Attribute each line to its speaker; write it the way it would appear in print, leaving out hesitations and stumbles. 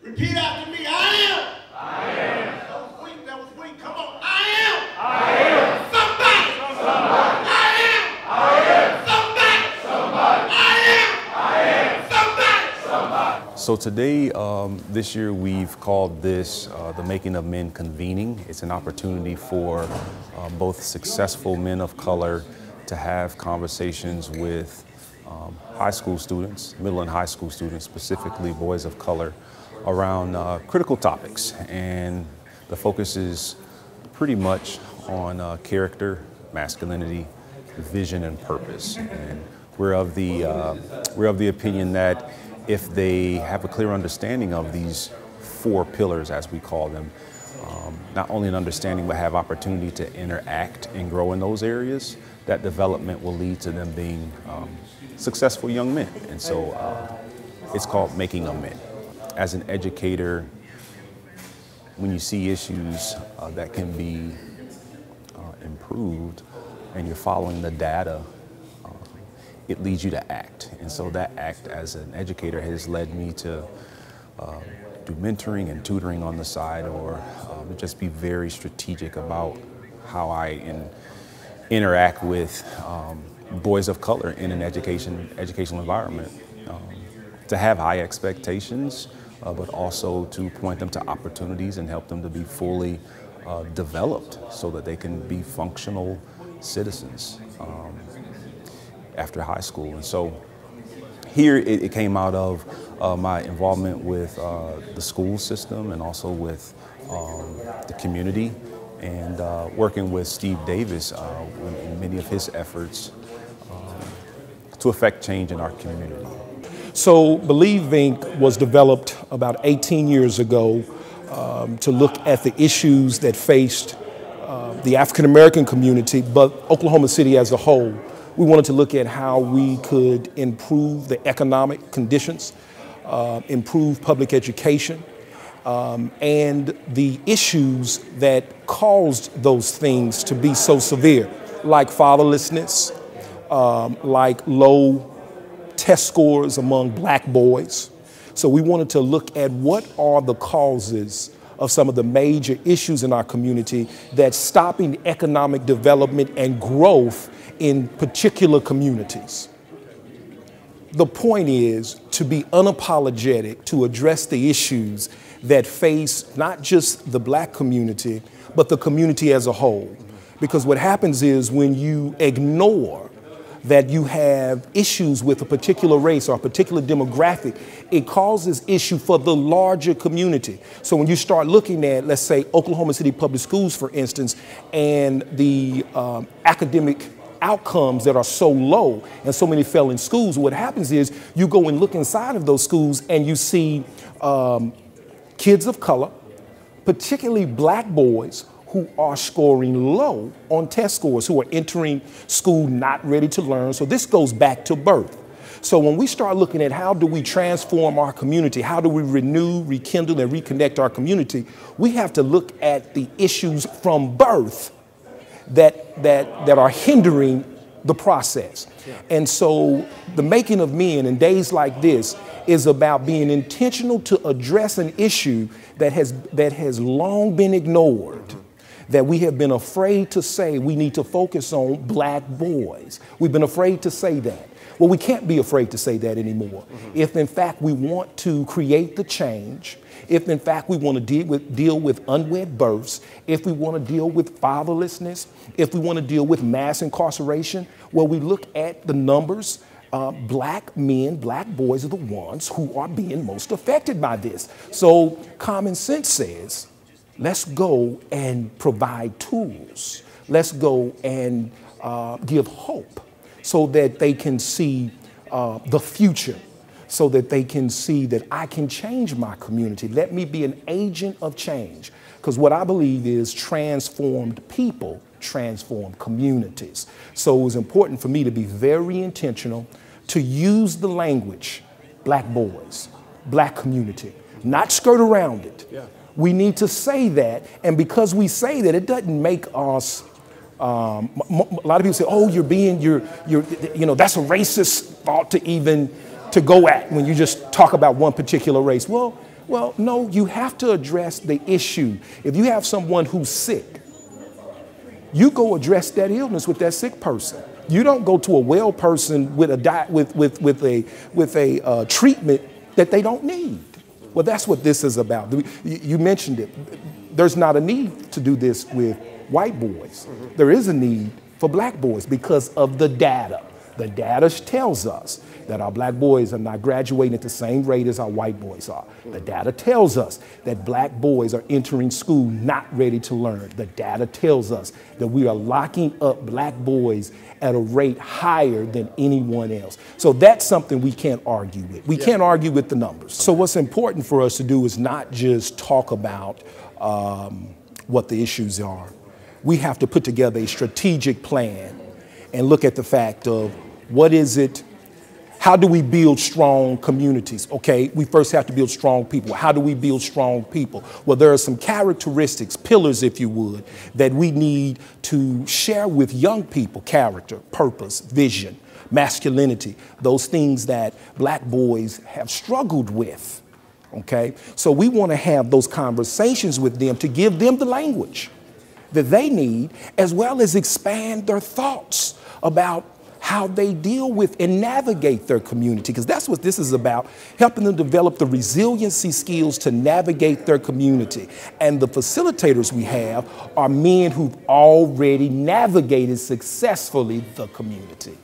Speaker 1: Repeat after me. I am.
Speaker 2: I am.
Speaker 1: That was weak. That was weak. Come on. I am.
Speaker 2: I am.
Speaker 1: Somebody.
Speaker 2: Somebody.
Speaker 1: I am.
Speaker 2: I am.
Speaker 1: Somebody.
Speaker 2: Somebody.
Speaker 1: I am.
Speaker 2: I am.
Speaker 1: Somebody.
Speaker 2: Somebody.
Speaker 3: So today, this year, we've called this the making of Men Convening. It's an opportunity for both successful men of color to have conversations with high school students, middle and high school students, specifically boys of color, around critical topics. And the focus is pretty much on character, masculinity, vision, and purpose. And we're of the opinion that if they have a clear understanding of these four pillars, as we call them, not only an understanding, but have opportunity to interact and grow in those areas, that development will lead to them being successful young men. And so it's called Making of Men. As an educator, when you see issues that can be improved and you're following the data, it leads you to act. And so that act as an educator has led me to do mentoring and tutoring on the side, or just be very strategic about how I interact with boys of color in an educational environment, to have high expectations, but also to point them to opportunities and help them to be fully developed so that they can be functional citizens after high school. And so here it came out of my involvement with the school system and also with the community, and working with Steve Davis in many of his efforts to affect change in our community.
Speaker 4: So Believe Inc. was developed about 18 years ago to look at the issues that faced the African American community, but Oklahoma City as a whole. We wanted to look at how we could improve the economic conditions, improve public education, and the issues that caused those things to be so severe, like fatherlessness, like low test scores among black boys. So we wanted to look at what are the causes of some of the major issues in our community that's stopping economic development and growth in particular communities. The point is to be unapologetic, to address the issues that face not just the black community, but the community as a whole. Because what happens is when you ignore that you have issues with a particular race or a particular demographic, it causes issue for the larger community. So when you start looking at, let's say, Oklahoma City Public Schools, for instance, and the academic outcomes that are so low and so many failing schools, what happens is you go and look inside of those schools and you see kids of color, particularly black boys, who are scoring low on test scores, who are entering school not ready to learn. So this goes back to birth. So when we start looking at how do we transform our community, how do we renew, rekindle, and reconnect our community, we have to look at the issues from birth that are hindering the process. And so the making of men in days like this is about being intentional to address an issue that has long been ignored, that we have been afraid to say we need to focus on black boys. We've been afraid to say that. Well, we can't be afraid to say that anymore. If in fact we want to create the change, if in fact we want to deal with unwed births, if we want to deal with fatherlessness, if we want to deal with mass incarceration, well, we look at the numbers. Black men, black boys are the ones who are being most affected by this. So common sense says, let's go and provide tools. Let's go and give hope so that they can see the future, so that they can see that I can change my community. Let me be an agent of change. Because what I believe is transformed people transform communities. So it was important for me to be very intentional to use the language, black boys, black community, not skirt around it. Yeah. We need to say that, and because we say that, it doesn't make us. A lot of people say, "Oh, that's a racist thought to go at when you just talk about one particular race." Well, Well, no, you have to address the issue. If you have someone who's sick, you go address that illness with that sick person. You don't go to a well person with a treatment that they don't need. Well, that's what this is about. You mentioned it. There's not a need to do this with white boys. There is a need for black boys because of the data. The data tells us that our black boys are not graduating at the same rate as our white boys are. The data tells us that black boys are entering school not ready to learn. The data tells us that we are locking up black boys at a rate higher than anyone else. So that's something we can't argue with. We can't argue with the numbers. So what's important for us to do is not just talk about what the issues are. We have to put together a strategic plan and look at the fact of what is it. How do we build strong communities? Okay, we first have to build strong people. How do we build strong people? Well, there are some characteristics, pillars, if you would, that we need to share with young people: character, purpose, vision, masculinity, those things that black boys have struggled with. Okay, so we want to have those conversations with them to give them the language that they need, as well as expand their thoughts about how they deal with and navigate their community, because that's what this is about, helping them develop the resiliency skills to navigate their community. And the facilitators we have are men who've already navigated successfully the community.